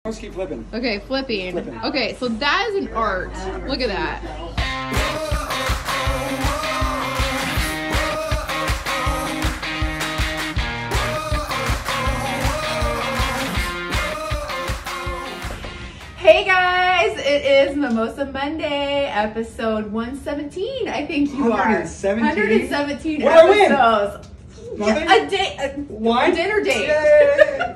Let's keep flipping. Okay, flipping. Okay, so that is an art. Look at that. Hey guys, it is Mimosa Monday, episode 117. I think you 117? are. 117 what episodes. Nothing? A day. What? A dinner date. Yay!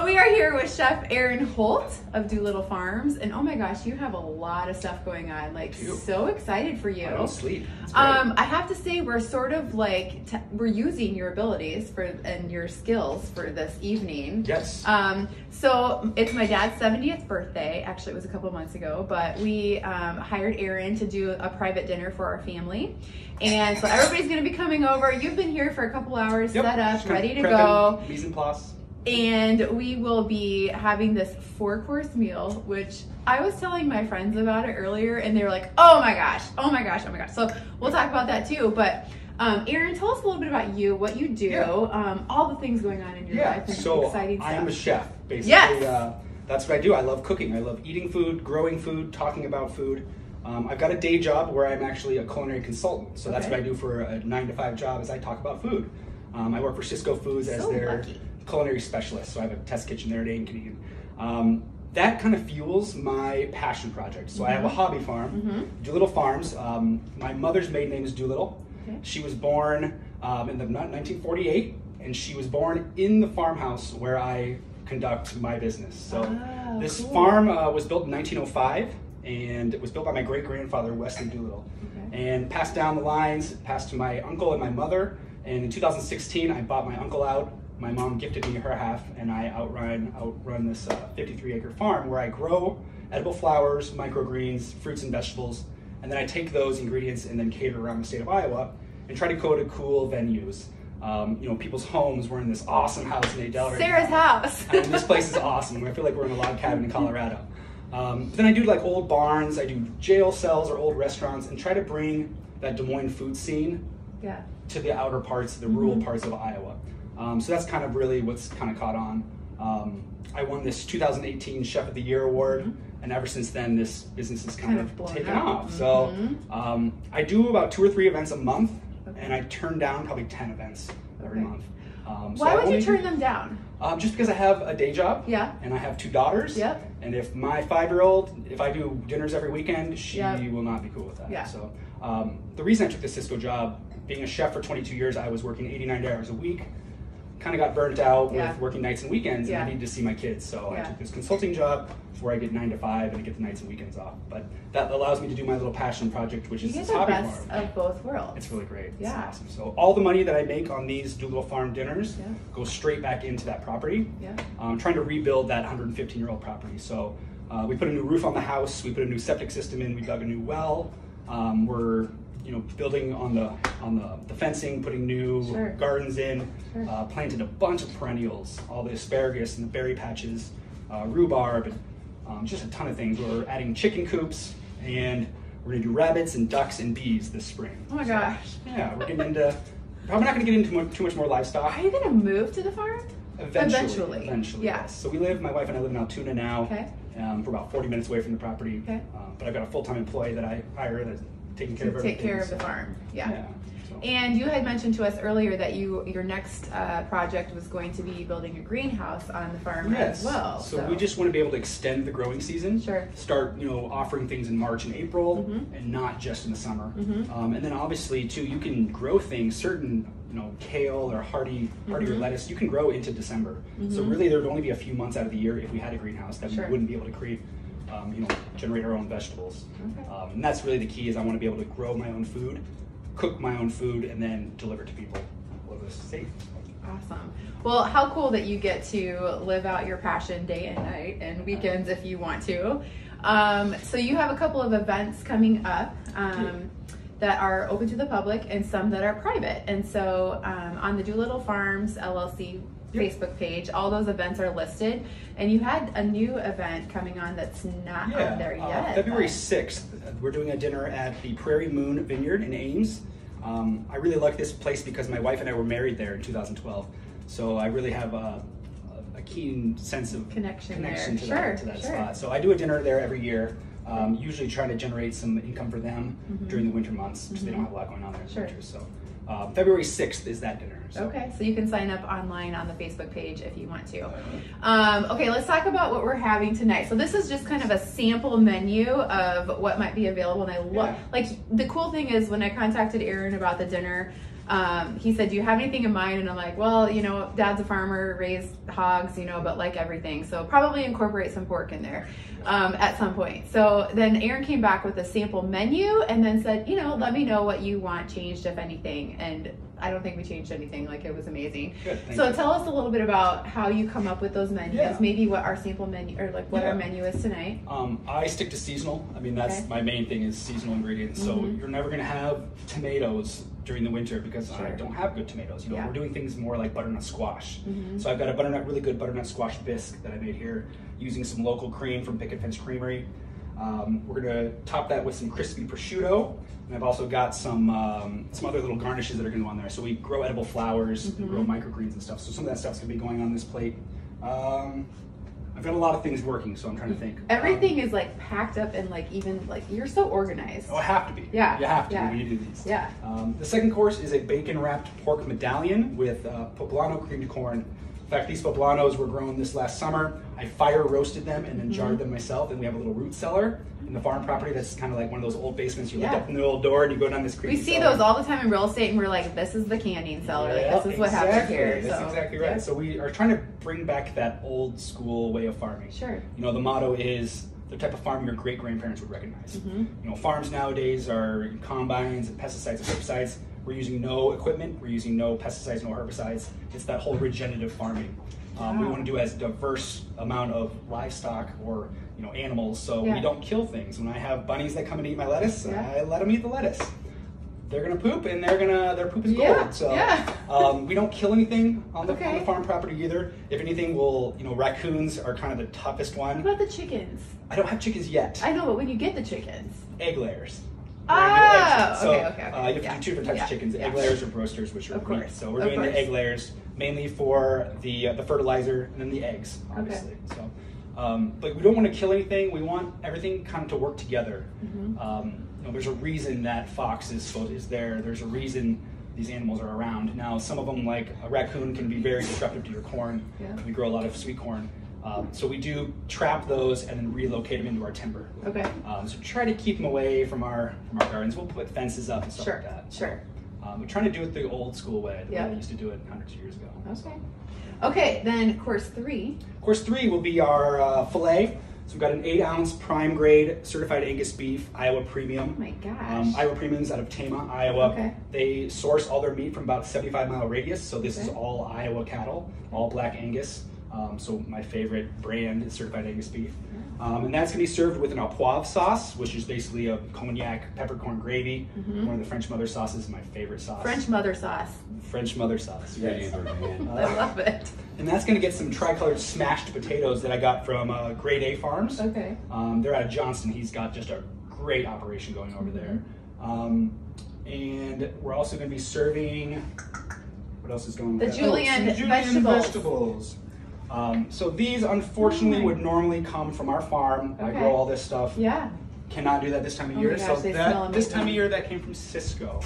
We are here with Chef Aaron Holt of Doolitte Farms, and oh my gosh, you have a lot of stuff going on. Like, so excited for you. I don't sleep. I have to say, we're sort of like we're using your abilities and your skills for this evening. Yes. So it's my dad's 70th birthday. Actually, it was a couple months ago, but we hired Aaron to do a private dinner for our family, and so everybody's going to be coming over. You've been here for a couple hours, set up, ready to go. Mise en place. And we will be having this 4-course meal, which I was telling my friends about it earlier, and they were like, oh my gosh, oh my gosh, oh my gosh. So we'll talk about that too. But Aaron, tell us a little bit about you, what you do, all the things going on in your life, and exciting stuff. I am a chef, basically. Yes. That's what I do. I love cooking. I love eating food, growing food, talking about food. I've got a day job where I'm actually a culinary consultant. So that's what I do for a 9-to-5 job, is I talk about food. I work for Cisco Foods as their culinary specialist, so I have a test kitchen there at Canadian. That kind of fuels my passion project. So I have a hobby farm, Doolitte Farms. My mother's maiden name is Doolittle. She was born in 1948, and she was born in the farmhouse where I conduct my business. So this farm was built in 1905, and it was built by my great-grandfather, Wesley Doolittle, and passed down the lines, passed to my uncle and my mother. And in 2016, I bought my uncle out. My mom gifted me her half, and I outrun this 53-acre farm where I grow edible flowers, microgreens, fruits and vegetables, and then I take those ingredients and then cater around the state of Iowa and try to go to cool venues. You know, people's homes. We're in this awesome house in Adel right Sarah's now. house. And this place is awesome. I feel like we're in a log cabin in Colorado. But then I do like old barns, I do jail cells or old restaurants, and try to bring that Des Moines food scene to the outer parts, the rural parts of Iowa. So that's kind of really what's kind of caught on. I won this 2018 Chef of the Year award, and ever since then, this business has kind of taken off. So I do about 2 or 3 events a month, and I turn down probably 10 events every month. Why would you turn them down? Just because I have a day job, and I have 2 daughters, and if my 5-year-old, if I do dinners every weekend, she will not be cool with that. So the reason I took the Cisco job, being a chef for 22 years, I was working 89 hours a week. Kind of got burnt out with working nights and weekends, and I needed to see my kids. So I took this consulting job where I get 9 to 5 and I get the nights and weekends off. But that allows me to do my little passion project, which is this hobby farm. You get the best of both worlds. It's really great. It's awesome. So all the money that I make on these Doolitte Farm dinners goes straight back into that property. I'm trying to rebuild that 115-year-old property. So we put a new roof on the house. We put a new septic system in. We dug a new well. We're building on the fencing, putting new gardens in, planted a bunch of perennials, all the asparagus and the berry patches, rhubarb, and just a ton of things. We're adding chicken coops, and we're gonna do rabbits and ducks and bees this spring. Oh my gosh. Yeah, we're getting into, probably not gonna get into too much more livestock. Are you gonna move to the farm? Eventually, yes. So my wife and I live in Altoona now. We're about 40 minutes away from the property. But I've got a full-time employee that I hire that's taking care of everything. Take care of the farm. And you had mentioned to us earlier that your next project was going to be building a greenhouse on the farm as well. So we just want to be able to extend the growing season. Start offering things in March and April, and not just in the summer. And then obviously too, you can grow things, certain kale or hardier lettuce, you can grow into December. So really there would only be a few months out of the year if we had a greenhouse that we wouldn't be able to create generate our own vegetables. And that's really the key, is I want to be able to grow my own food, cook my own food, and then deliver it to people all over the state. Awesome. Well, how cool that you get to live out your passion day and night, and weekends if you want to. So you have a couple of events coming up that are open to the public and some that are private. And so on the Doolitte Farms LLC Facebook page, all those events are listed, and you had a new event coming on that's not on there yet. February 6th, we're doing a dinner at the Prairie Moon Vineyard in Ames. I really like this place because my wife and I were married there in 2012, so I really have a keen sense of connection to that spot. So I do a dinner there every year. Usually trying to generate some income for them during the winter months because they don't have a lot going on there in the winter. So February 6th is that dinner. So. Okay, so you can sign up online on the Facebook page if you want to. Okay, let's talk about what we're having tonight. So this is just kind of a sample menu of what might be available. And I love, like, the cool thing is when I contacted Aaron about the dinner, he said, do you have anything in mind? And I'm like, well, you know, Dad's a farmer, raised hogs, you know, but like everything. So probably incorporate some pork in there at some point. So then Aaron came back with a sample menu and then said, you know, let me know what you want changed, if anything. And I don't think we changed anything. Like, it was amazing. Good, so tell us a little bit about how you come up with those menus, maybe what our sample menu, or like what our menu is tonight. I stick to seasonal. I mean, that's my main thing is seasonal ingredients. So you're never going to have tomatoes during the winter because I don't have good tomatoes. You know, we're doing things more like butternut squash. So I've got a really good butternut squash bisque that I made here using some local cream from Picket Fence Creamery. We're gonna top that with some crispy prosciutto, and I've also got some other little garnishes that are gonna go on there. So we grow edible flowers, we grow microgreens and stuff. So some of that stuff's gonna be going on this plate. I've got a lot of things working, so I'm trying to think. Everything is like packed up and like even like you're so organized. Oh, I have to be. Yeah. You have to be when you do these. Yeah. The second course is a bacon wrapped pork medallion with poblano creamed corn. In fact, these poblanos were grown this last summer. I fire roasted them and then jarred them myself. And we have a little root cellar in the farm property that's kind of like one of those old basements. You look up in the old door and you go down this creepy We see those all the time in real estate, and we're like, this is the canning cellar. Like, this is what happens here. That's exactly right. So we are trying to bring back that old school way of farming. Sure. You know, the motto is the type of farm your great grandparents would recognize. You know, farms nowadays are combines and pesticides and herbicides. We're using no equipment. We're using no pesticides, no herbicides. It's that whole regenerative farming. We want to do as diverse amount of livestock or animals, so we don't kill things. When I have bunnies that come and eat my lettuce, I let them eat the lettuce. They're gonna poop, and their poop is gold. So we don't kill anything on the farm property either. If anything, raccoons are kind of the toughest one. What about the chickens? I don't have chickens yet. I know, but when you get the chickens, egg layers. Oh, so, okay. You have to do two different types of chickens: egg layers or roasters, which are meat. So we're doing the egg layers mainly for the fertilizer and then the eggs, obviously. So, but we don't want to kill anything. We want everything kind of to work together. There's a reason that fox is there. There's a reason these animals are around. Now, some of them, like a raccoon, can be very disruptive to your corn. We grow a lot of sweet corn. So we do trap those and then relocate them into our timber. So try to keep them away from our gardens. We'll put fences up and stuff like that. We're trying to do it the old school way, the way I used to do it hundreds of years ago. Okay, then course 3. Course 3 will be our filet. So we've got an 8-ounce prime grade certified Angus beef, Iowa Premium. Oh my gosh. Iowa Premium's out of Tama, Iowa. They source all their meat from about a 75-mile radius. So this is all Iowa cattle, all black Angus. So my favorite brand is certified Angus beef. And that's going to be served with an au poivre sauce, which is basically a cognac peppercorn gravy. One of the French mother sauces is my favorite sauce. French mother sauce. French mother sauce. Yes. I love it. And that's going to get some tricolored smashed potatoes that I got from Bday Farms. They're out of Johnston. He's got just a great operation going over there. And we're also going to be serving, what else is going on? The julienne vegetables. So these, unfortunately, would normally come from our farm. I grow all this stuff. Cannot do that this time of year. Gosh, so this time of year, that came from Cisco,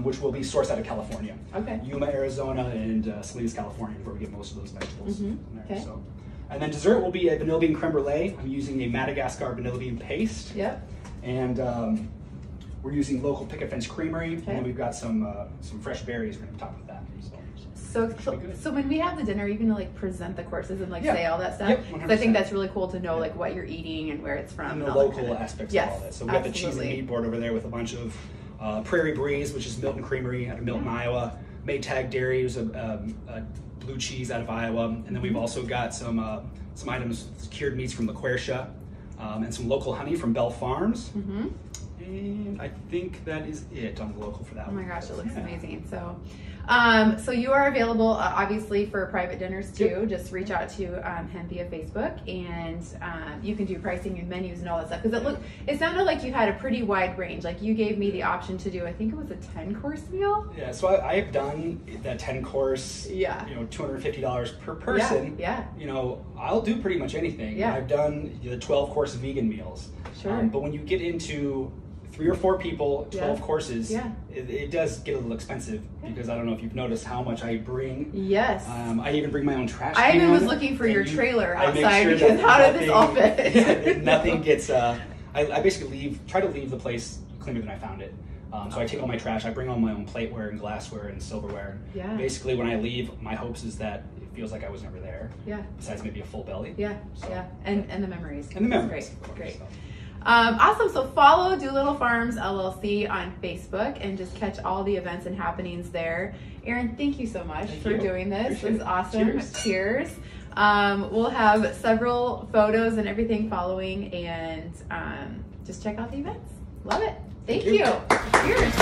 which will be sourced out of California. Yuma, Arizona, and Salinas, California, where we get most of those vegetables. So, and then dessert will be a vanilla bean creme brulee. I'm using a Madagascar vanilla bean paste. And we're using local Picket Fence Creamery, and then we've got some fresh berries right on top of that. So when we have the dinner, you can like present the courses and like say all that stuff. So I think that's really cool to know like what you're eating and where it's from. And the local aspects of all that. So we got the cheese and meat board over there with a bunch of Prairie Breeze, which is Milton Creamery out of Milton, Iowa. Maytag Dairy is a blue cheese out of Iowa. And then we've also got some items, cured meats from La Quercia, and some local honey from Bell Farms. And I think that is it on the local for that one. Oh my gosh, it looks amazing. So, So you are available, obviously, for private dinners too. Yep. Just reach out to him via Facebook, and you can do pricing and menus and all that stuff. Because it sounded like you had a pretty wide range. Like you gave me the option to do, I think it was a 10-course meal. Yeah. So I've done that 10-course. Yeah. You know, $250 per person. Yeah. You know, I'll do pretty much anything. Yeah. I've done the 12-course vegan meals. Sure. But when you get into 3 or 4 people, 12 courses, it does get a little expensive because I don't know if you've noticed how much I bring. Yes. I even bring my own trash can. I even was looking for your trailer outside because how did this all fit? Yeah, nothing gets, I basically try to leave the place cleaner than I found it. So I take all my trash, I bring all my own plateware and glassware and silverware. Yeah. Basically when I leave, my hopes is that it feels like I was never there. Yeah. Besides maybe a full belly. Yeah, so. And the memories. And the memories. Great. Awesome. So follow Doolitte Farms LLC on Facebook and just catch all the events and happenings there. Aaron, thank you so much for doing this. It was awesome. Cheers. We'll have several photos and everything following, and just check out the events. Love it. Thank you. Cheers.